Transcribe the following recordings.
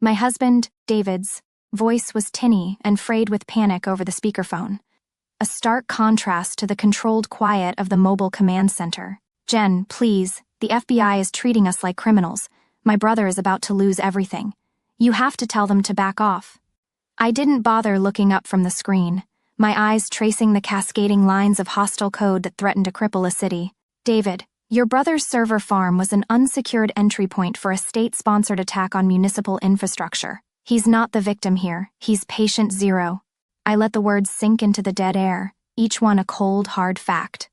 My husband, David's, voice was tinny and frayed with panic over the speakerphone, a stark contrast to the controlled quiet of the mobile command center. "Jen, please, the FBI is treating us like criminals. My brother is about to lose everything. You have to tell them to back off." I didn't bother looking up from the screen, my eyes tracing the cascading lines of hostile code that threatened to cripple a city. "David, your brother's server farm was an unsecured entry point for a state-sponsored attack on municipal infrastructure. He's not the victim here, he's patient zero." I let the words sink into the dead air, each one a cold, hard fact.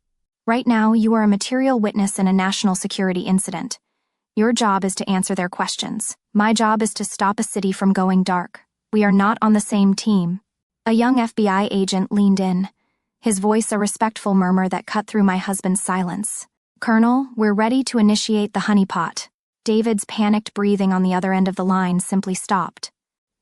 "Right now, you are a material witness in a national security incident. Your job is to answer their questions. My job is to stop a city from going dark. We are not on the same team." A young FBI agent leaned in, his voice a respectful murmur that cut through my husband's silence. "Colonel, we're ready to initiate the honeypot." David's panicked breathing on the other end of the line simply stopped.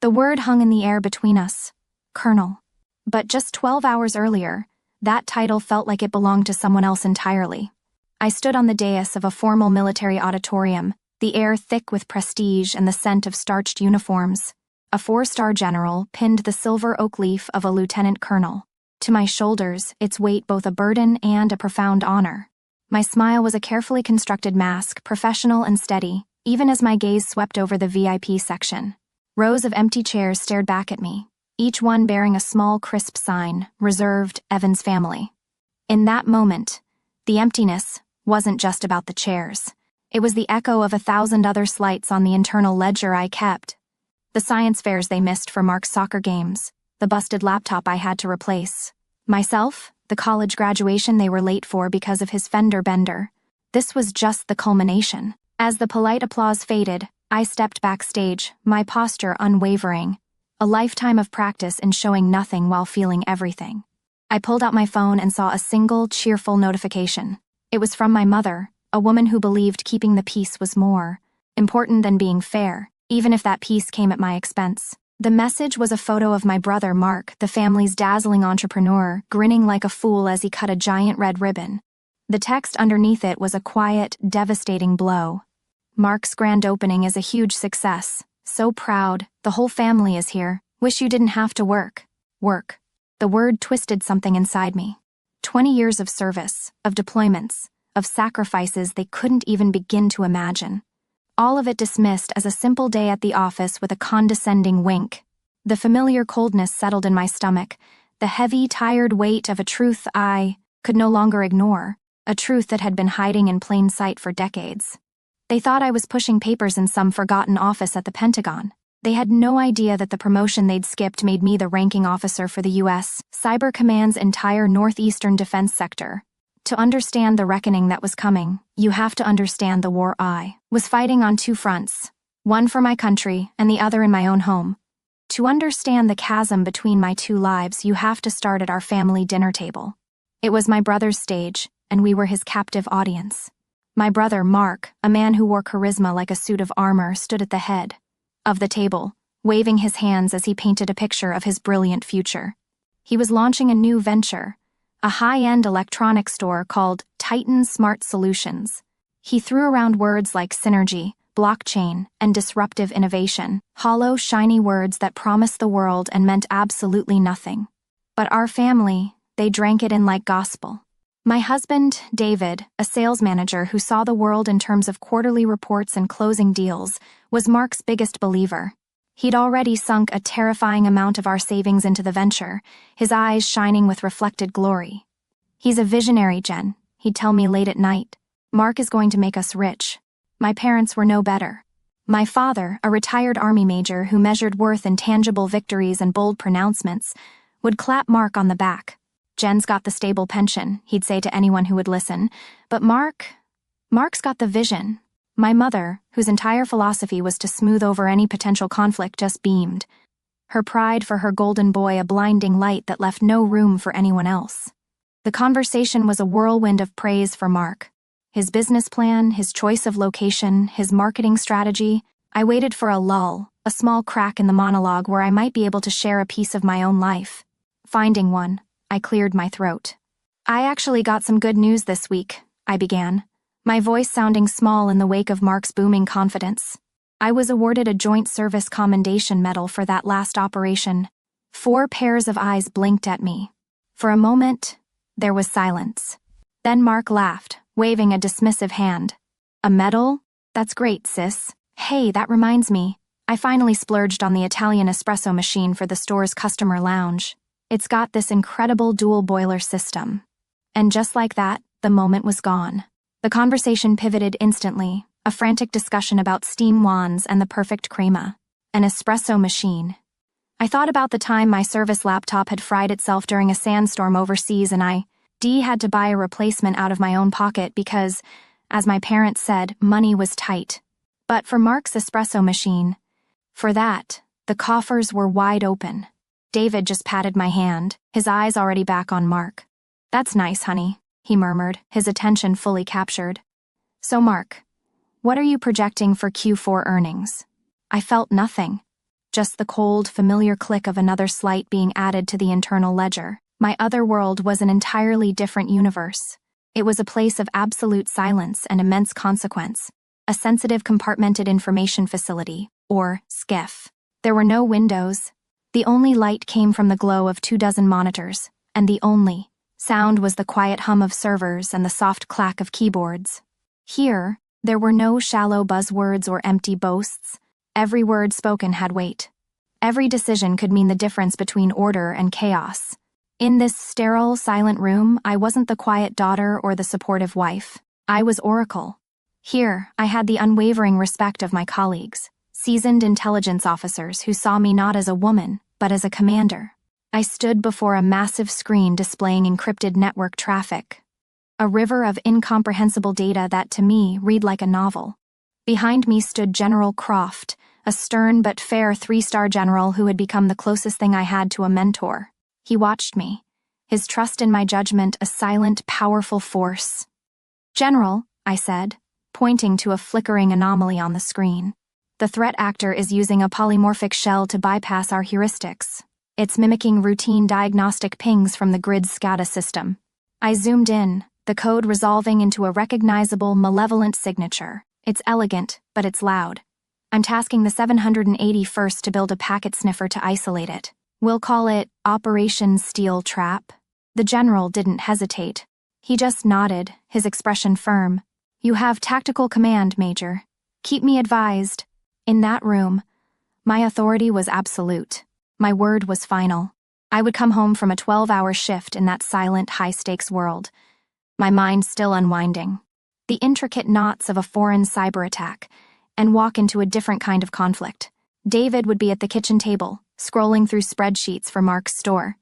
The word hung in the air between us. Colonel. But just 12 hours earlier, that title felt like it belonged to someone else entirely. I stood on the dais of a formal military auditorium, the air thick with prestige and the scent of starched uniforms. A 4-star general pinned the silver oak leaf of a lieutenant colonel. To my shoulders, its weight both a burden and a profound honor. My smile was a carefully constructed mask, professional and steady, even as my gaze swept over the VIP section. Rows of empty chairs stared back at me, each one bearing a small, crisp sign, "Reserved, Evans family." In that moment, the emptiness wasn't just about the chairs. It was the echo of 1,000 other slights on the internal ledger I kept. The science fairs they missed for Mark's soccer games, the busted laptop I had to replace. Myself, the college graduation they were late for because of his fender bender. This was just the culmination. As the polite applause faded, I stepped backstage, my posture unwavering. A lifetime of practice in showing nothing while feeling everything. I pulled out my phone and saw a single, cheerful notification. It was from my mother, a woman who believed keeping the peace was more important than being fair, even if that peace came at my expense. The message was a photo of my brother Mark, the family's dazzling entrepreneur, grinning like a fool as he cut a giant red ribbon. The text underneath it was a quiet, devastating blow. "Mark's grand opening is a huge success. So proud, the whole family is here. Wish you didn't have to work." Work. The word twisted something inside me. 20 years of service, of deployments, of sacrifices they couldn't even begin to imagine. All of it dismissed as a simple day at the office with a condescending wink. The familiar coldness settled in my stomach, the heavy, tired weight of a truth I could no longer ignore, a truth that had been hiding in plain sight for decades. They thought I was pushing papers in some forgotten office at the Pentagon. They had no idea that the promotion they'd skipped made me the ranking officer for the U.S. Cyber Command's entire northeastern defense sector. To understand the reckoning that was coming, you have to understand the war I was fighting on 2 fronts, one for my country and the other in my own home. To understand the chasm between my 2 lives, you have to start at our family dinner table. It was my brother's stage, and we were his captive audience. My brother, Mark, a man who wore charisma like a suit of armor, stood at the head of the table, waving his hands as he painted a picture of his brilliant future. He was launching a new venture, a high-end electronics store called Titan Smart Solutions. He threw around words like synergy, blockchain, and disruptive innovation, hollow, shiny words that promised the world and meant absolutely nothing. But our family, they drank it in like gospel. My husband, David, a sales manager who saw the world in terms of quarterly reports and closing deals, was Mark's biggest believer. He'd already sunk a terrifying amount of our savings into the venture, his eyes shining with reflected glory. "He's a visionary, Jen," he'd tell me late at night. "Mark is going to make us rich." My parents were no better. My father, a retired Army major who measured worth in tangible victories and bold pronouncements, would clap Mark on the back. "Jen's got the stable pension," he'd say to anyone who would listen. "But Mark's got the vision." My mother, whose entire philosophy was to smooth over any potential conflict, just beamed. Her pride for her golden boy a blinding light that left no room for anyone else. The conversation was a whirlwind of praise for Mark. His business plan, his choice of location, his marketing strategy. I waited for a lull, a small crack in the monologue where I might be able to share a piece of my own life. Finding one, I cleared my throat. "I actually got some good news this week," I began, my voice sounding small in the wake of Mark's booming confidence. I was awarded a Joint Service Commendation Medal for that last operation. 4 pairs of eyes blinked at me. For a moment, there was silence. Then Mark laughed, waving a dismissive hand. A medal? That's great, sis. Hey, that reminds me. I finally splurged on the Italian espresso machine for the store's customer lounge. It's got this incredible dual boiler system. And just like that, the moment was gone. The conversation pivoted instantly, a frantic discussion about steam wands and the perfect crema. An espresso machine. I thought about the time my service laptop had fried itself during a sandstorm overseas and I had to buy a replacement out of my own pocket because, as my parents said, money was tight. But for Mark's espresso machine, for that, the coffers were wide open. David just patted my hand, his eyes already back on Mark. That's nice, honey, he murmured, his attention fully captured. So Mark, what are you projecting for Q4 earnings? I felt nothing. Just the cold, familiar click of another slight being added to the internal ledger. My other world was an entirely different universe. It was a place of absolute silence and immense consequence. A sensitive compartmented information facility, or SCIF. There were no windows. The only light came from the glow of 24 monitors, and the only sound was the quiet hum of servers and the soft clack of keyboards. Here, there were no shallow buzzwords or empty boasts. Every word spoken had weight. Every decision could mean the difference between order and chaos. In this sterile, silent room, I wasn't the quiet daughter or the supportive wife. I was Oracle. Here, I had the unwavering respect of my colleagues, seasoned intelligence officers who saw me not as a woman, but as a commander. I stood before a massive screen displaying encrypted network traffic. A river of incomprehensible data that, to me, read like a novel. Behind me stood General Croft, a stern but fair 3-star general who had become the closest thing I had to a mentor. He watched me, his trust in my judgment a silent, powerful force. General, I said, pointing to a flickering anomaly on the screen. The threat actor is using a polymorphic shell to bypass our heuristics. It's mimicking routine diagnostic pings from the grid's SCADA system. I zoomed in, the code resolving into a recognizable, malevolent signature. It's elegant, but it's loud. I'm tasking the 781st to build a packet sniffer to isolate it. We'll call it Operation Steel Trap. The general didn't hesitate. He just nodded, his expression firm. You have tactical command, Major. Keep me advised. In that room, my authority was absolute. My word was final. I would come home from a 12-hour shift in that silent, high-stakes world, my mind still unwinding the intricate knots of a foreign cyber attack, and walk into a different kind of conflict. David would be at the kitchen table, scrolling through spreadsheets for Mark's store.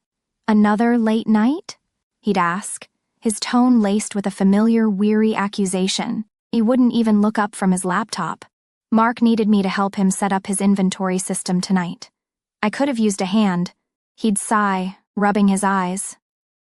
Another late night? He'd ask, his tone laced with a familiar, weary accusation. He wouldn't even look up from his laptop. Mark needed me to help him set up his inventory system tonight. I could have used a hand. He'd sigh, rubbing his eyes.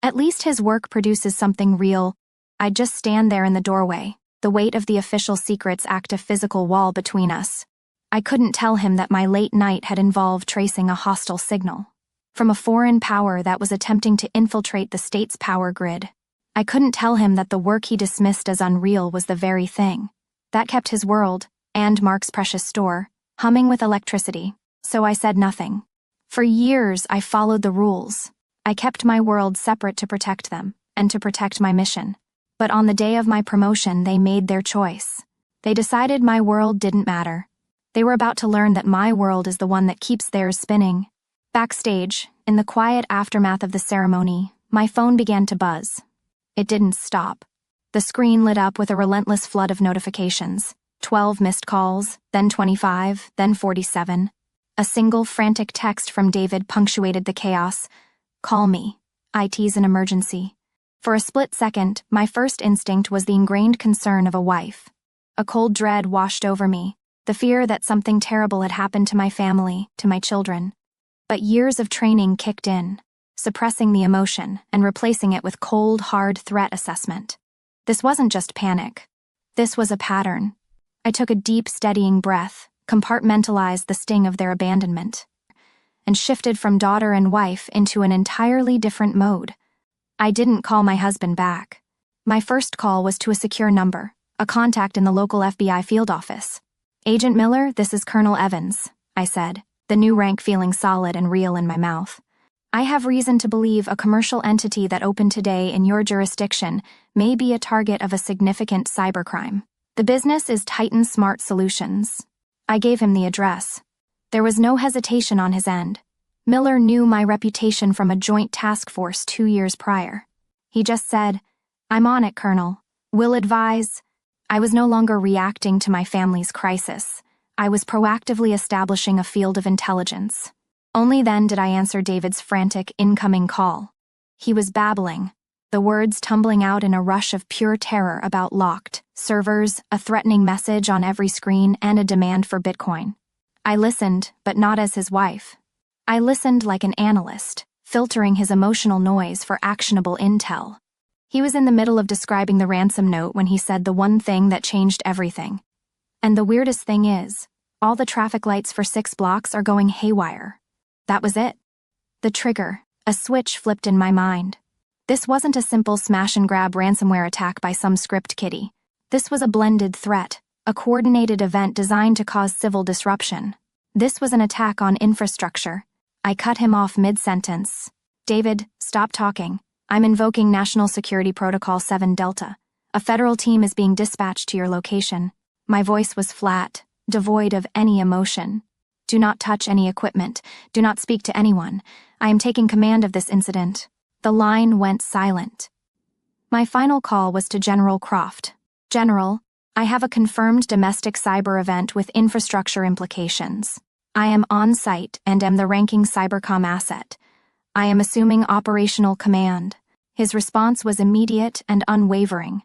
At least his work produces something real. I'd just stand there in the doorway, the weight of the official secrets act a physical wall between us. I couldn't tell him that my late night had involved tracing a hostile signal from a foreign power that was attempting to infiltrate the state's power grid. I couldn't tell him that the work he dismissed as unreal was the very thing that kept his world, and Mark's precious store, humming with electricity, so I said nothing. For years, I followed the rules. I kept my world separate to protect them, and to protect my mission. But on the day of my promotion, they made their choice. They decided my world didn't matter. They were about to learn that my world is the one that keeps theirs spinning. Backstage, in the quiet aftermath of the ceremony, my phone began to buzz. It didn't stop. The screen lit up with a relentless flood of notifications. 12 missed calls, then 25, then 47. A single frantic text from David punctuated the chaos. Call me. IT's an emergency. For a split second, my first instinct was the ingrained concern of a wife. A cold dread washed over me, the fear that something terrible had happened to my family, to my children. But years of training kicked in, suppressing the emotion and replacing it with cold, hard threat assessment. This wasn't just panic. This was a pattern. I took a deep, steadying breath, compartmentalized the sting of their abandonment, and shifted from daughter and wife into an entirely different mode. I didn't call my husband back. My first call was to a secure number, a contact in the local FBI field office. Agent Miller, this is Colonel Evans, I said, the new rank feeling solid and real in my mouth. I have reason to believe a commercial entity that opened today in your jurisdiction may be a target of a significant cybercrime. The business is Titan Smart Solutions. I gave him the address. There was no hesitation on his end. Miller knew my reputation from a joint task force 2 years prior. He just said, "I'm on it, Colonel. Will advise." I was no longer reacting to my family's crisis. I was proactively establishing a field of intelligence. Only then did I answer David's frantic incoming call. He was babbling, the words tumbling out in a rush of pure terror about locked servers, a threatening message on every screen, and a demand for Bitcoin. I listened, but not as his wife. I listened like an analyst, filtering his emotional noise for actionable intel. He was in the middle of describing the ransom note when he said the one thing that changed everything. And the weirdest thing is, all the traffic lights for 6 blocks are going haywire. That was it. The trigger, a switch flipped in my mind. This wasn't a simple smash-and-grab ransomware attack by some script kiddie. This was a blended threat, a coordinated event designed to cause civil disruption. This was an attack on infrastructure. I cut him off mid-sentence. "David, stop talking. I'm invoking National Security Protocol 7 Delta. A federal team is being dispatched to your location." My voice was flat, devoid of any emotion. "Do not touch any equipment. Do not speak to anyone. I am taking command of this incident." The line went silent. My final call was to General Croft. "General, I have a confirmed domestic cyber event with infrastructure implications. I am on site and am the ranking cybercom asset. I am assuming operational command." His response was immediate and unwavering.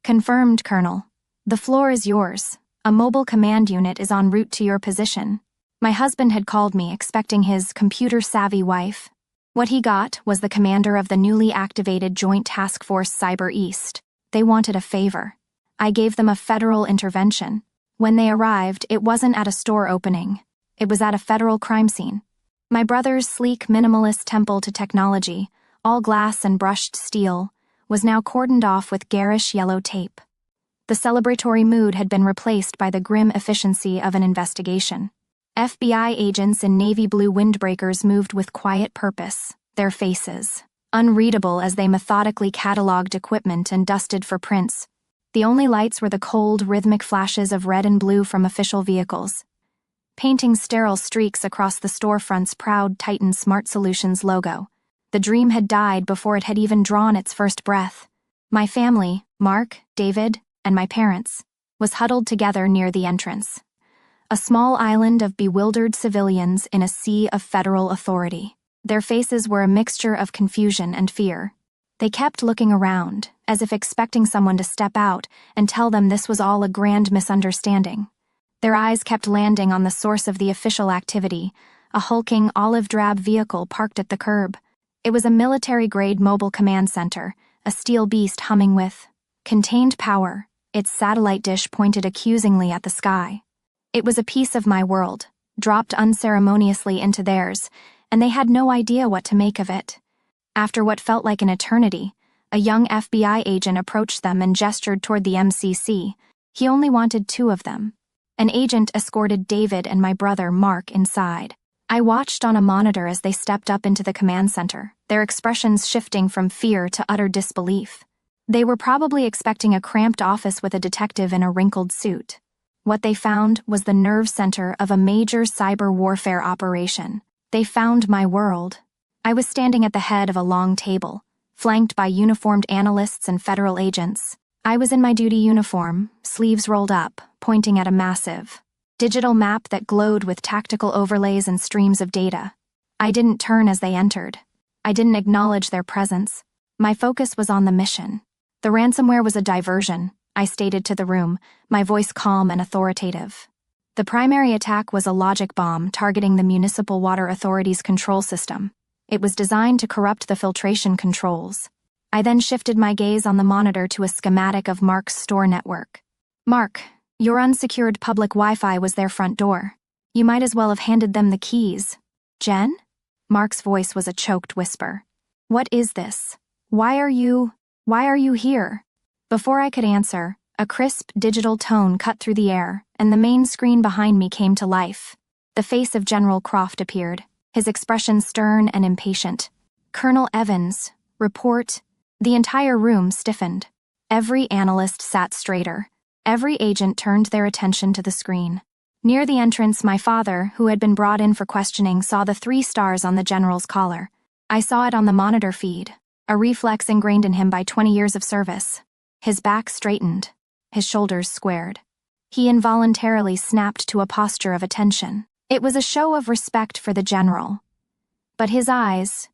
"Confirmed, Colonel. The floor is yours. A mobile command unit is en route to your position." My husband had called me expecting his computer-savvy wife. What he got was the commander of the newly activated Joint Task Force Cyber East. They wanted a favor. I gave them a federal intervention. When they arrived, it wasn't at a store opening. It was at a federal crime scene. My brother's sleek minimalist temple to technology, all glass and brushed steel, was now cordoned off with garish yellow tape. The celebratory mood had been replaced by the grim efficiency of an investigation. FBI agents in navy blue windbreakers moved with quiet purpose, their faces unreadable as they methodically cataloged equipment and dusted for prints. The only lights were the cold, rhythmic flashes of red and blue from official vehicles, painting sterile streaks across the storefront's proud Titan Smart Solutions logo. The dream had died before it had even drawn its first breath. My family, Mark, David, and my parents, was huddled together near the entrance. A small island of bewildered civilians in a sea of federal authority. Their faces were a mixture of confusion and fear. They kept looking around, as if expecting someone to step out and tell them this was all a grand misunderstanding. Their eyes kept landing on the source of the official activity, a hulking olive-drab vehicle parked at the curb. It was a military-grade mobile command center, a steel beast humming with contained power, its satellite dish pointed accusingly at the sky. It was a piece of my world, dropped unceremoniously into theirs, and they had no idea what to make of it. After what felt like an eternity, a young FBI agent approached them and gestured toward the MCC. He only wanted 2 of them. An agent escorted David and my brother Mark inside. I watched on a monitor as they stepped up into the command center, their expressions shifting from fear to utter disbelief. They were probably expecting a cramped office with a detective in a wrinkled suit. What they found was the nerve center of a major cyber warfare operation. They found my world. I was standing at the head of a long table, flanked by uniformed analysts and federal agents. I was in my duty uniform, sleeves rolled up, pointing at a massive digital map that glowed with tactical overlays and streams of data. I didn't turn as they entered. I didn't acknowledge their presence. My focus was on the mission. The ransomware was a diversion, I stated to the room, my voice calm and authoritative. The primary attack was a logic bomb targeting the Municipal Water Authority's control system. It was designed to corrupt the filtration controls. I then shifted my gaze on the monitor to a schematic of Mark's store network. "Mark, your unsecured public Wi-Fi was their front door. You might as well have handed them the keys." "Jen?" Mark's voice was a choked whisper. "What is this? Why are you here?" Before I could answer, A crisp, digital tone cut through the air, and the main screen behind me came to life. The face of General Croft appeared, his expression stern and impatient. "Colonel Evans, report." The entire room stiffened. Every analyst sat straighter. Every agent turned their attention to the screen. Near the entrance, my father, who had been brought in for questioning, saw the 3 stars on the general's collar. I saw it on the monitor feed, a reflex ingrained in him by 20 years of service. His back straightened, his shoulders squared. He involuntarily snapped to a posture of attention. It was a show of respect for the general. But his eyes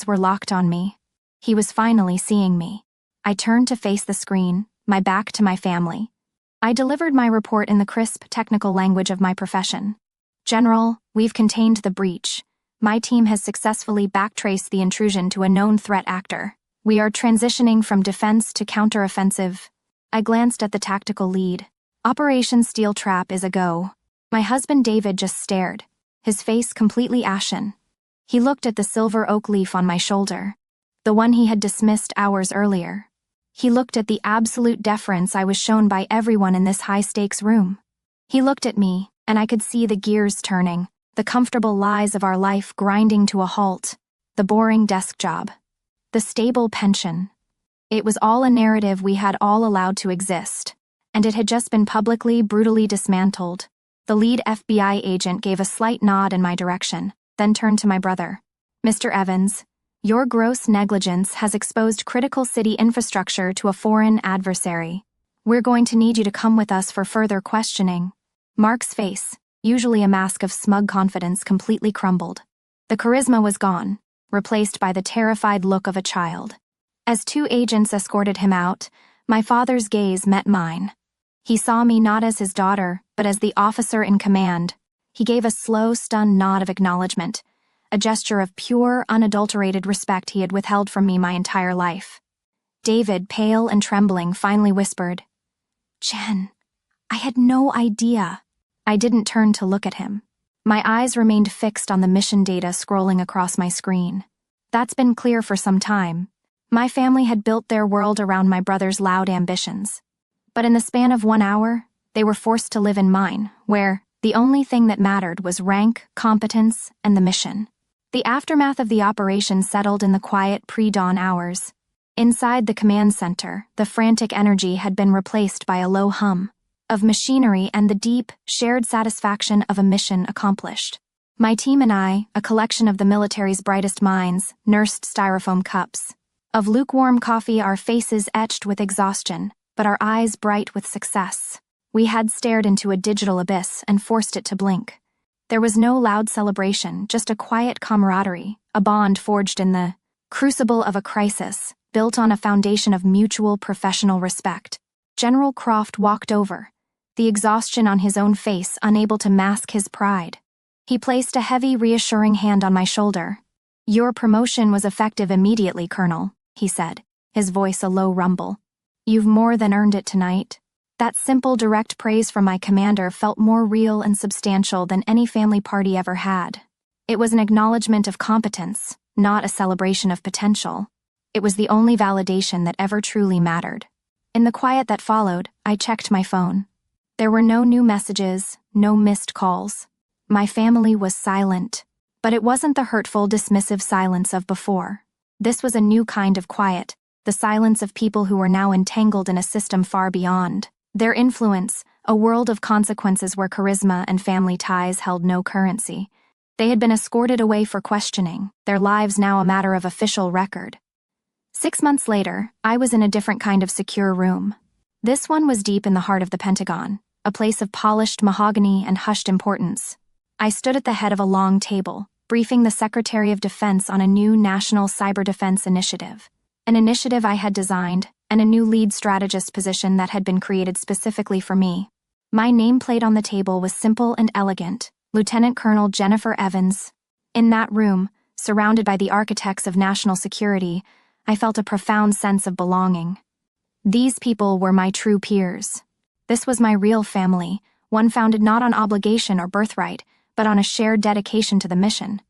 were locked on me. He was finally seeing me. I turned to face the screen, my back to my family. I delivered my report in the crisp, technical language of my profession. "General, we've contained the breach. My team has successfully backtraced the intrusion to a known threat actor. We are transitioning from defense to counteroffensive." I glanced at the tactical lead. "Operation Steel Trap is a go." My husband David just stared, his face completely ashen. He looked at the silver oak leaf on my shoulder, the one he had dismissed hours earlier. He looked at the absolute deference I was shown by everyone in this high-stakes room. He looked at me, and I could see the gears turning, the comfortable lies of our life grinding to a halt, the boring desk job, the stable pension. It was all a narrative we had all allowed to exist, and it had just been publicly, brutally dismantled. The lead FBI agent gave a slight nod in my direction, then turned to my brother. "Mr. Evans, your gross negligence has exposed critical city infrastructure to a foreign adversary. We're going to need you to come with us for further questioning." Mark's face, usually a mask of smug confidence, completely crumbled. The charisma was gone, replaced by the terrified look of a child. As 2 agents escorted him out, my father's gaze met mine. He saw me not as his daughter, but as the officer in command. He gave a slow, stunned nod of acknowledgement, a gesture of pure, unadulterated respect he had withheld from me my entire life. David, pale and trembling, finally whispered, "Jen, I had no idea." I didn't turn to look at him. My eyes remained fixed on the mission data scrolling across my screen. That's been clear for some time. My family had built their world around my brother's loud ambitions. But in the span of 1 hour, they were forced to live in mine, where the only thing that mattered was rank, competence, and the mission. The aftermath of the operation settled in the quiet pre-dawn hours. Inside the command center, the frantic energy had been replaced by a low hum of machinery and the deep, shared satisfaction of a mission accomplished. My team and I, a collection of the military's brightest minds, nursed styrofoam cups of lukewarm coffee, our faces etched with exhaustion, but our eyes bright with success. We had stared into a digital abyss and forced it to blink. There was no loud celebration, just a quiet camaraderie, a bond forged in the crucible of a crisis, built on a foundation of mutual professional respect. General Croft walked over, the exhaustion on his own face unable to mask his pride. He placed a heavy, reassuring hand on my shoulder. "Your promotion was effective immediately, Colonel," he said, his voice a low rumble. "You've more than earned it tonight." That simple, direct praise from my commander felt more real and substantial than any family party ever had. It was an acknowledgement of competence, not a celebration of potential. It was the only validation that ever truly mattered. In the quiet that followed, I checked my phone. There were no new messages, no missed calls. My family was silent, but it wasn't the hurtful, dismissive silence of before. This was a new kind of quiet, the silence of people who were now entangled in a system far beyond their influence, a world of consequences where charisma and family ties held no currency. They had been escorted away for questioning, their lives now a matter of official record. 6 months later, I was in a different kind of secure room. This one was deep in the heart of the Pentagon, a place of polished mahogany and hushed importance. I stood at the head of a long table, briefing the Secretary of Defense on a new national cyber defense initiative. An initiative I had designed, and a new lead strategist position that had been created specifically for me. My nameplate on the table was simple and elegant, Lieutenant Colonel Jennifer Evans. In that room, surrounded by the architects of national security, I felt a profound sense of belonging. These people were my true peers. This was my real family, one founded not on obligation or birthright, but on a shared dedication to the mission.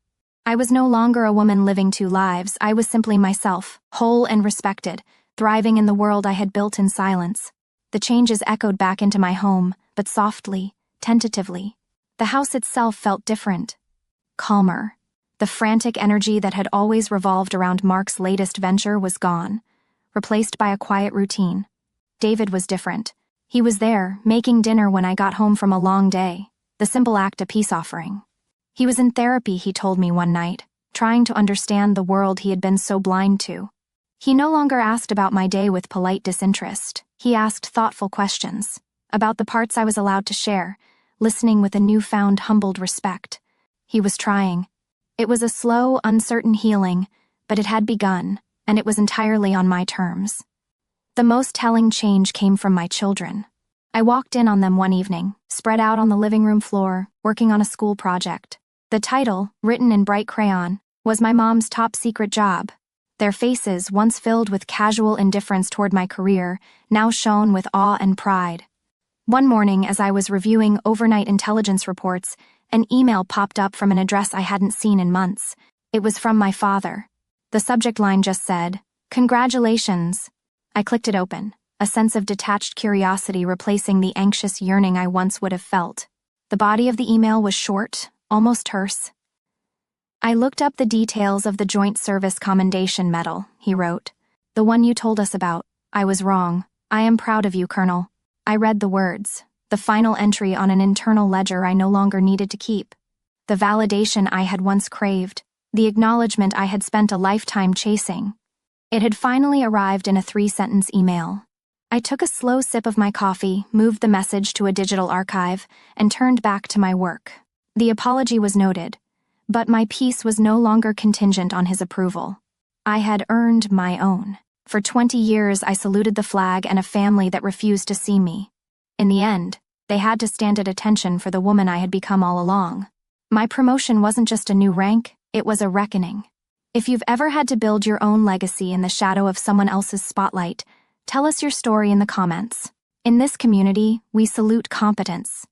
I was no longer a woman living 2 lives, I was simply myself, whole and respected, thriving in the world I had built in silence. The changes echoed back into my home, but softly, tentatively. The house itself felt different. Calmer. The frantic energy that had always revolved around Mark's latest venture was gone, replaced by a quiet routine. David was different. He was there, making dinner when I got home from a long day, the simple act a peace offering. He was in therapy, he told me one night, trying to understand the world he had been so blind to. He no longer asked about my day with polite disinterest. He asked thoughtful questions, about the parts I was allowed to share, listening with a newfound humbled respect. He was trying. It was a slow, uncertain healing, but it had begun, and it was entirely on my terms. The most telling change came from my children. I walked in on them one evening, spread out on the living room floor, working on a school project. The title, written in bright crayon, was my mom's top-secret job. Their faces, once filled with casual indifference toward my career, now shone with awe and pride. One morning, as I was reviewing overnight intelligence reports, an email popped up from an address I hadn't seen in months. It was from my father. The subject line just said, "Congratulations." I clicked it open, a sense of detached curiosity replacing the anxious yearning I once would have felt. The body of the email was short, almost terse. "I looked up the details of the Joint Service Commendation Medal," he wrote. "The one you told us about. I was wrong. I am proud of you, Colonel." I read the words, the final entry on an internal ledger I no longer needed to keep. The validation I had once craved, the acknowledgement I had spent a lifetime chasing. It had finally arrived in a 3-sentence email. I took a slow sip of my coffee, moved the message to a digital archive, and turned back to my work. The apology was noted, but my peace was no longer contingent on his approval. I had earned my own. For 20 years, I saluted the flag and a family that refused to see me. In the end, they had to stand at attention for the woman I had become all along. My promotion wasn't just a new rank, it was a reckoning. If you've ever had to build your own legacy in the shadow of someone else's spotlight, tell us your story in the comments. In this community, we salute competence,